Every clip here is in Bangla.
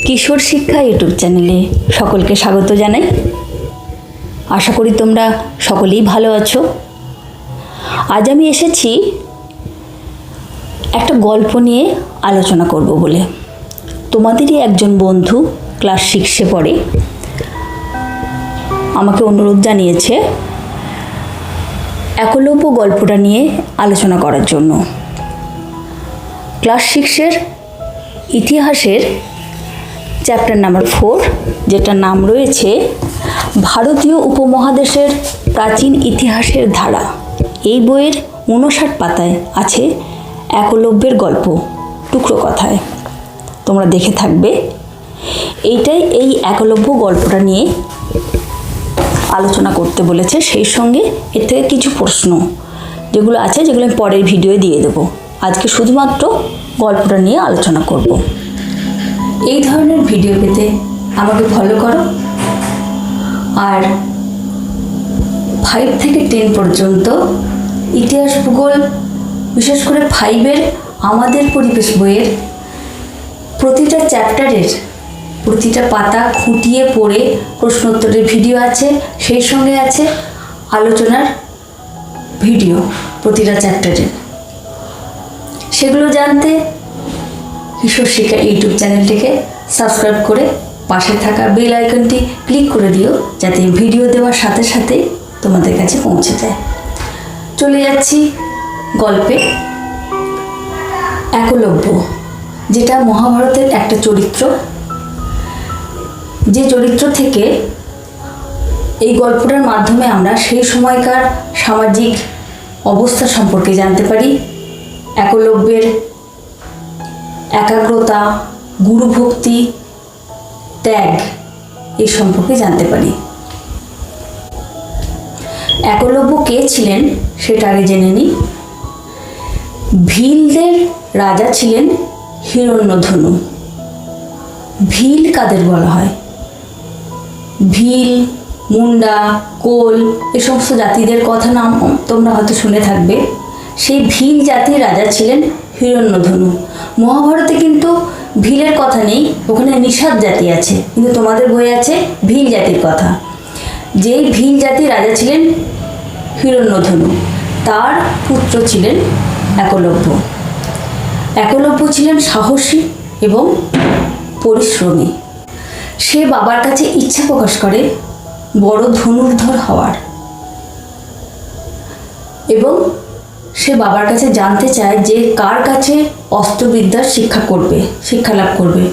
কিশোর শিক্ষা ইউটিউব চ্যানেলে সকলকে স্বাগত জানাই। আশা করি তোমরা সকলেই ভালো আছো। আজ আমি এসেছি একটা গল্প নিয়ে আলোচনা করব বলে। তোমাদেরই একজন বন্ধু ক্লাস 6-এ পড়ে, আমাকে অনুরোধ জানিয়েছে একলব্য গল্পটা নিয়ে আলোচনা করার জন্য। ক্লাস 6-এর ইতিহাসের চ্যাপ্টার নাম্বার 4, যেটার নাম রয়েছে ভারতীয় উপমহাদেশের প্রাচীন ইতিহাসের ধারা। এই বইয়ের 59 পাতায় আছে একলব্যের গল্প টুকরো কথায়। তোমরা দেখে থাকবে। এইটাই এই একলব্য গল্পটা নিয়ে আলোচনা করতে বলেছে, সেই সঙ্গে এর থেকে কিছু প্রশ্ন যেগুলো আছে, যেগুলো আমি পরের ভিডিওয়ে দিয়ে দেবো। আজকে শুধুমাত্র গল্পটা নিয়ে আলোচনা করব। এই ধরনের ভিডিও পেতে আমাকে ফলো করো, আর 5 থেকে 10 পর্যন্ত ইতিহাস ভূগোল, বিশেষ করে 5-এর আমাদের পরিবেশ বইয়ের প্রতিটা চ্যাপ্টারের প্রতিটা পাতা খুঁটিয়ে পড়ে প্রশ্নোত্তরের ভিডিও আছে, সেই সঙ্গে আছে আলোচনার ভিডিও প্রতিটা চ্যাপ্টারের। সেগুলো জানতে কিশোর শিক্ষা ইউটিউব চ্যানেলটিকে সাবস্ক্রাইব করে পাশে থাকা বেল আইকনটি ক্লিক করে দিও, যাতে ভিডিও দেওয়ার সাথে সাথে তোমাদের কাছে পৌঁছে যায়। চলে যাচ্ছি গল্পে। একলব্য, যেটা মহাভারতের একটা চরিত্র, যে চরিত্র থেকে এই গল্পটার মাধ্যমে আমরা সেই সময়কার সামাজিক অবস্থা সম্পর্কে জানতে পারি। একলব্যের একাগ্রতা, গুরুভক্তি, ত্যাগ এই সম্পর্কে জানতে পারি। একলব্য কে ছিলেন সেটা আগে জেনে নিই। ভীলদের রাজা ছিলেন হিরণ্যধনু। ভীল কাদের বলা হয়? ভীল, মুন্ডা, কোল এ সমস্ত জাতিদের কথা নাম তোমরা হয়তো শুনে থাকবে। সেই ভীল জাতির রাজা ছিলেন হিরণ্যধনু। মহাভারতে কিন্তু ভীলের কথা নেই, ওখানে নিষাদ জাতি আছে, কিন্তু তোমাদের বই আছে ভীল জাতির কথা। যেই ভীল জাতির রাজা ছিলেন হিরণ্যধনু, তার পুত্র ছিলেন একলব্য। একলব্য ছিলেন সাহসী এবং পরিশ্রমী। সে বাবার কাছে ইচ্ছা প্রকাশ করে বড় ধনুর্ধর হওয়ার, এবং সে বাবার কাছে জানতে চায় যে কার কাছে অস্ত্রবিদ্যার শিক্ষা লাভ করবে।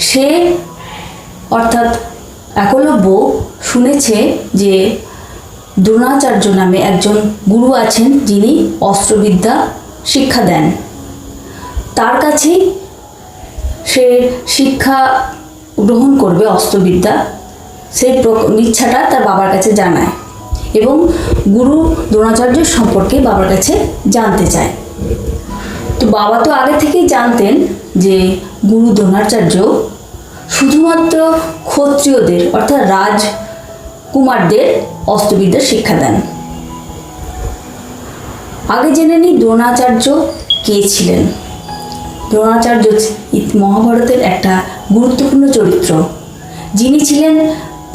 সে অর্থাৎ একলব্য শুনেছে যে দ্রোণাচার্য নামে একজন গুরু আছেন, যিনি অস্ত্রবিদ্যা শিক্ষা দেন। তার কাছেই সে শিক্ষা গ্রহণ করবে অস্ত্রবিদ্যা, সেই ইচ্ছাটা তার বাবার কাছে জানায়, এবং গুরু দ্রোণাচার্য সম্পর্কে বাবার কাছে জানতে চায়। তো বাবা তো আগে থেকেই জানতেন যে গুরু দ্রোণাচার্য শুধুমাত্র ক্ষত্রিয়দের অর্থাৎ রাজকুমারদের অস্ত্রবিদ্যার শিক্ষা দেন। আগে জেনে নিই দ্রোণাচার্য কে ছিলেন। দ্রোণাচার্য মহাভারতের একটা গুরুত্বপূর্ণ চরিত্র, যিনি ছিলেন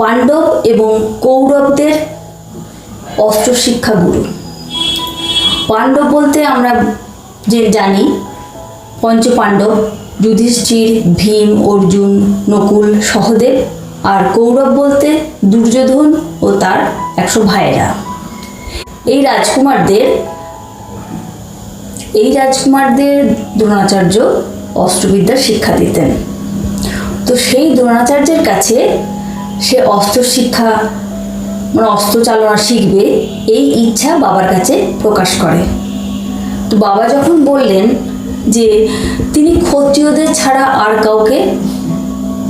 পাণ্ডব এবং কৌরবদের অস্ত্র শিক্ষা গুরু। পাণ্ডব বলতে আমরা যে জানি পঞ্চপাণ্ডব, যুধিষ্ঠির, ভীম, অর্জুন, নকুল, সহদেব, আর কৌরব বলতে দুর্যোধন ও তার 100 ভাইয়েরা। এই রাজকুমারদের দ্রোণাচার্য অস্ত্রবিদ্যার শিক্ষা দিতেন। তো সেই দ্রোণাচার্যের কাছে সে অস্ত্র শিক্ষা মানে অস্ত্র চালনা শিখবে, এই ইচ্ছা বাবার কাছে প্রকাশ করে। তো বাবা যখন বললেন যে তিনি ক্ষত্রিয়দের ছাড়া আর কাউকে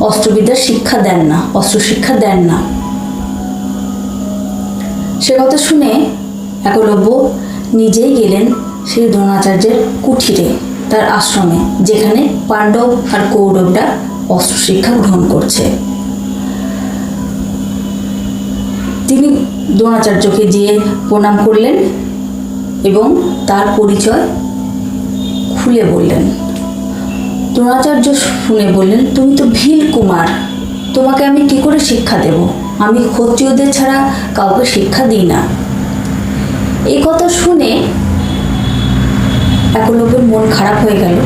অস্ত্রবিদ্যার শিক্ষা দেন না, অস্ত্র শিক্ষা দেন না, সে কথা শুনে একলব্য নিজেই গেলেন সেই দ্রোণাচার্যের কুঠিরে, তার আশ্রমে, যেখানে পাণ্ডব আর কৌরবরা অস্ত্র শিক্ষা গ্রহণ করছে। তিনি দ্রোণাচার্যকে গিয়ে প্রণাম করলেন এবং তার পরিচয় খুলে বললেন। দ্রোণাচার্য শুনে বললেন, তুমি তো ভীল কুমার, তোমাকে আমি কি করে শিক্ষা দেব? আমি ক্ষত্রিয়দের ছাড়া কাউকে শিক্ষা দিই না। এই কথা শুনে একলব্যের মন খারাপ হয়ে গেল।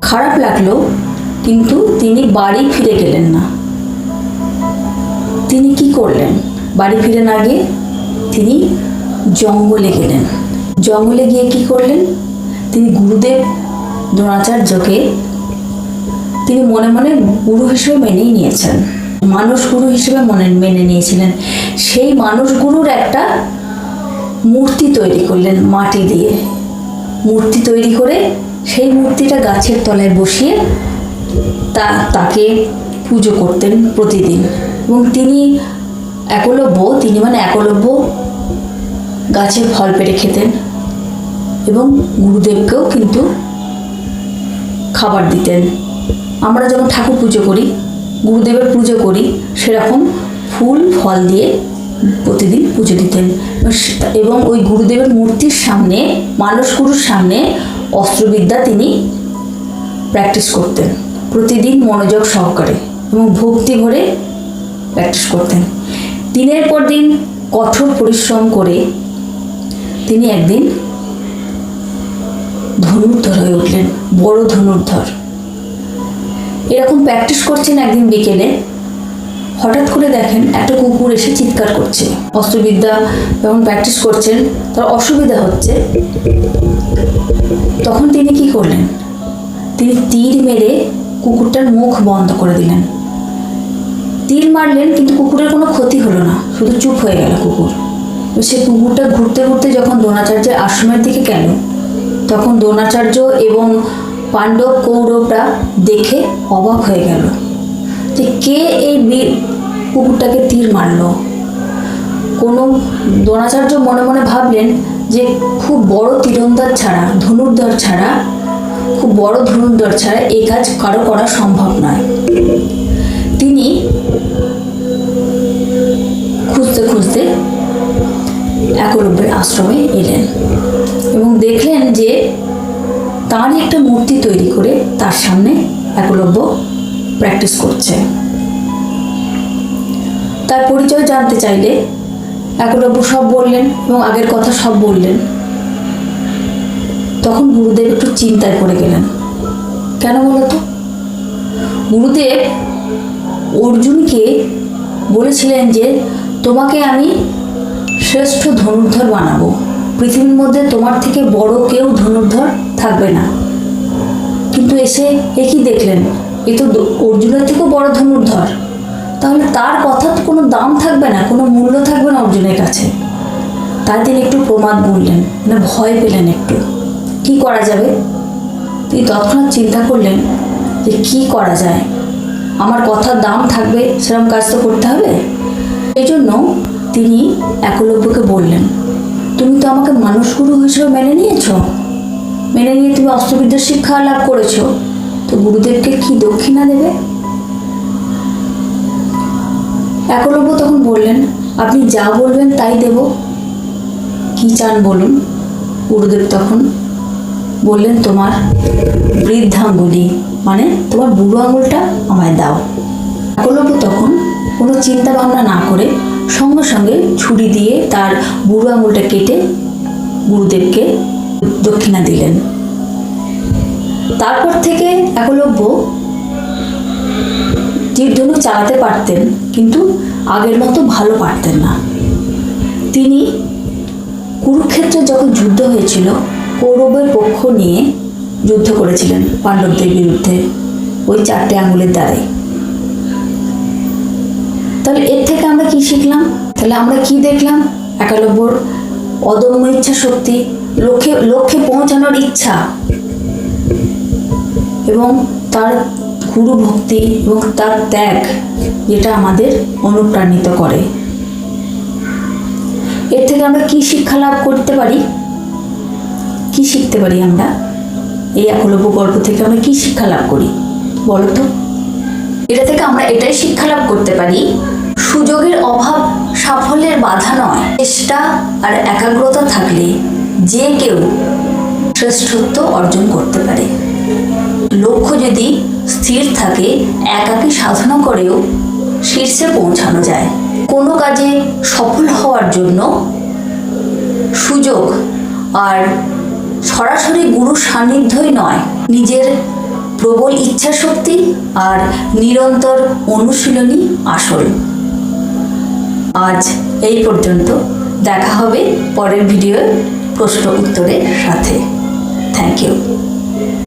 খারাপ লাগলো, কিন্তু তিনি বাড়ি ফিরে গেলেন না। তিনি কি করলেন? বাড়ি ফিরে না গিয়ে তিনি জঙ্গলে গেলেন। জঙ্গলে গিয়ে কি করলেন? তিনি গুরুদেব দ্রোণাচার্যকে তিনি মনে মনে গুরু হিসেবে মেনেই নিয়েছেন, মানস গুরু হিসেবে মেনে নিয়েছিলেন। সেই মানস গুরুর একটা মূর্তি তৈরি করলেন মাটি দিয়ে। মূর্তি তৈরি করে সেই মূর্তিটা গাছের তলায় বসিয়ে তাকে পুজো করতেন প্রতিদিন। এবং তিনি একলব্য গাছের ফল পেড়ে খেতেন এবং গুরুদেবকেও কিন্তু খাবার দিতেন। আমরা যখন ঠাকুর পুজো করি, গুরুদেবের পুজো করি, সেরকম ফুল ফল দিয়ে প্রতিদিন পুজো দিতেন। এবং ওই গুরুদেবের মূর্তির সামনে, মানস গুরুর সামনে অস্ত্রবিদ্যা তিনি প্র্যাকটিস করতেন প্রতিদিন মনোযোগ সহকারে এবং ভক্তি ভরে প্র্যাকটিস করতেন। দিনের পর দিন কঠোর পরিশ্রম করে তিনি একদিন ধনুর্ধর হয়ে উঠলেন, বড় ধনুর্ধর। এরকম প্র্যাকটিস করছেন। একদিন বিকেলে হঠাৎ করে দেখেন একটা কুকুর এসে চিৎকার করছে। অস্ত্রবিদ্যা যখন প্র্যাকটিস করছেন তার অসুবিধা হচ্ছে, তখন তিনি কি করলেন? তিনি তীর মেরে কুকুরটার মুখ বন্ধ করে দিলেন। তীর মারলেন, কিন্তু কুকুরের কোনো ক্ষতি হলো না, শুধু চুপ হয়ে গেল কুকুর। সে কুকুরটা ঘুরতে ঘুরতে যখন দ্রোণাচার্যের আশ্রমের দিকে গেল, তখন দ্রোণাচার্য এবং পাণ্ডব কৌরবরা দেখে অবাক হয়ে গেল যে কে এই কুকুরটাকে তীর মারল। দ্রোণাচার্য মনে মনে ভাবলেন যে খুব বড় তীরন্দাজ ছাড়া, ধনুর্ধর ছাড়া, খুব বড় ধনুর্ধর ছাড়া এই কাজ কারো করা সম্ভব নয়। তিনি খুঁজতে খুঁজতে একলব্যের আশ্রমে এলেন এবং দেখলেন যে তারই একটা মূর্তি তৈরি করে তার সামনে একলব্য প্র্যাকটিস করছে। তার পরিচয় জানতে চাইলে একলব্য সব বললেন এবং আগের কথা সব বললেন। তখন গুরুদেব একটু চিন্তায় পড়ে গেলেন। কেন বলতো? গুরুদেব অর্জুনকে বলেছিলেন যে তোমাকে আমি শ্রেষ্ঠ ধনুর্ধর বানাবো, পৃথিবীর মধ্যে তোমার থেকে বড় কেউ ধনুর্ধর থাকবে না। কিন্তু এসে একই দেখলেন, এ তো অর্জুনের থেকেও বড় ধনুর্ধর। তাহলে তার কথা তো কোনো দাম থাকবে না, কোনো মূল্য থাকবে না অর্জুনের কাছে। তাই তিনি একটু প্রমাদ বললেন, মানে ভয় পেলেন একটু। কি করা যাবে? তিনি তৎক্ষণাৎ চিন্তা করলেন যে কি করা যায়, আমার কথার দাম থাকবে, সেরকম কাজ তো করতে হবে। এই জন্য তিনি একলব্যকে বললেন, তুমি তো আমাকে মানসগুরু হিসেবে মেনে নিয়েছো, মেনে নিয়ে তুমি অস্ত্রবিদ্যার শিক্ষা লাভ করেছো, তো গুরুদেবকে কি দক্ষিণা দেবে? একলব্য তখন বললেন, আপনি যা বলবেন তাই দেব। কি চান বলুন? গুরুদেব তখন বললেন, তোমার বৃদ্ধাঙ্গুলি, মানে তোমার বুড়ো আঙুলটা আমায় দাও। একলব্য তখন কোনো চিন্তা ভাবনা না করে সঙ্গে সঙ্গে ছুরি দিয়ে তার বুড়ো আঙুলটা কেটে গুরুদেবকে দক্ষিণা দিলেন। তারপর থেকে একলব্য তীরধনুক চালাতে পারতেন, কিন্তু আগের মতো ভালো পারতেন না। তিনি কুরুক্ষেত্রে যখন যুদ্ধ হয়েছিল, কৌরবের পক্ষ নিয়ে যুদ্ধ করেছিলেন পাণ্ডবদের বিরুদ্ধে ওই 4টে আঙুলের দ্বারাই। তাহলে এর থেকে আমরা কি শিখলাম? তাহলে আমরা কি দেখলাম? একলব্যর অদম্য ইচ্ছা শক্তি, লক্ষ্যে পৌঁছানোর ইচ্ছা এবং তার গুরু ভক্তি এবং তার ত্যাগ, যেটা আমাদের অনুপ্রাণিত করে। এর থেকে আমরা কি শিক্ষা লাভ করতে পারি? কি শিখতে পারি আমরা এই একলব্য গল্প থেকে? আমরা কি শিক্ষা লাভ করি বলো তো? এটা থেকে আমরা এটাই শিক্ষা লাভ করতে পারি, সুযোগের অভাব সাফল্যের বাধা নয়। চেষ্টা আর একাগ্রতা থাকলে যে কেউ শ্রেষ্ঠত্ব অর্জন করতে পারে। লক্ষ্য যদি স্থির থাকে, একাকী সাধনা করেও শীর্ষে পৌঁছানো যায়। কোনো কাজে সফল হওয়ার জন্য সুযোগ আর সরাসরি গুরুর সান্নিধ্যই নয়, নিজের প্রবল ইচ্ছাশক্তি আর নিরন্তর অনুশীলনই আসল। আজ এই পর্যন্ত। দেখা হবে পরের ভিডিওর প্রশ্ন উত্তরের সাথে। Thank you.